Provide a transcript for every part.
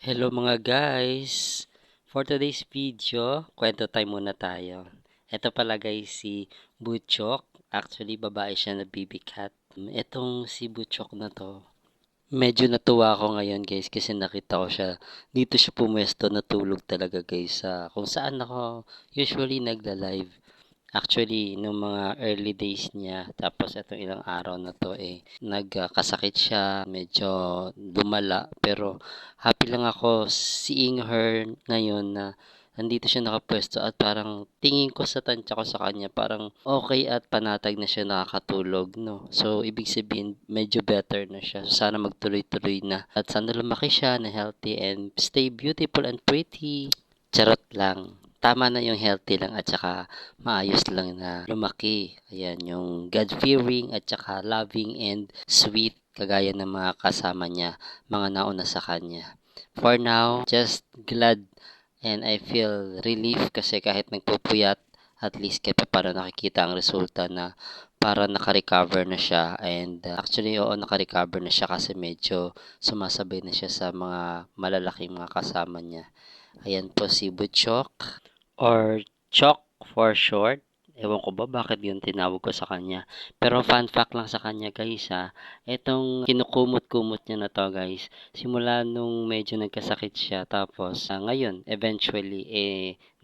Hello mga guys! For today's video, kwento time muna tayo. Ito pala guys si Butchok. Actually, babae siya na baby cat. Itong si Butchok na to, medyo natuwa ako ngayon guys kasi nakita ko siya. Dito siya pumwesto, natulog talaga guys sa kung saan ako usually nagla-live. Actually, nung mga early days niya, tapos itong ilang araw na to nagkasakit siya, medyo lumala, pero happy lang ako seeing her ngayon na nandito siya nakapwesto at parang tingin ko sa tansya ko sa kanya, parang okay at panatag na siya nakakatulog, no? So, ibig sabihin, medyo better na siya. So, sana magtuloy-tuloy na. At sana lumaki siya na healthy and stay beautiful and pretty. Charot lang. Tama na yung healthy lang at saka maayos lang na lumaki. Ayan, yung God-fearing at saka loving and sweet kagaya ng mga kasama niya, mga nauna sa kanya. For now, just glad and I feel relief kasi kahit nagpupuyat, at least kahit pa paano nakikita ang resulta na para naka-recover na siya and actually oo naka-recover na siya kasi medyo sumasabay na siya sa mga malalaking mga kasama niya. Ayan po si Butchok or Chok for short. Ewan ko ba bakit yun tinawag ko sa kanya. Pero fun fact lang sa kanya guys ha. Itong kinukumot-kumot niya na to guys. Simula nung medyo nagkasakit siya. Tapos ngayon eventually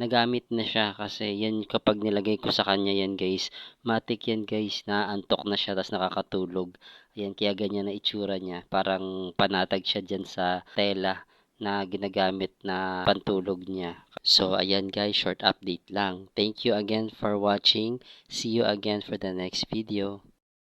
nagamit na siya. Kasi yan kapag nilagay ko sa kanya yan guys. Matik yan guys na antok na siya. Tapos nakakatulog. Ayan kaya ganyan na itsura niya. Parang panatag siya dyan sa tela na ginagamit na pantulog niya. So, ayan guys, short update lang. Thank you again for watching. See you again for the next video.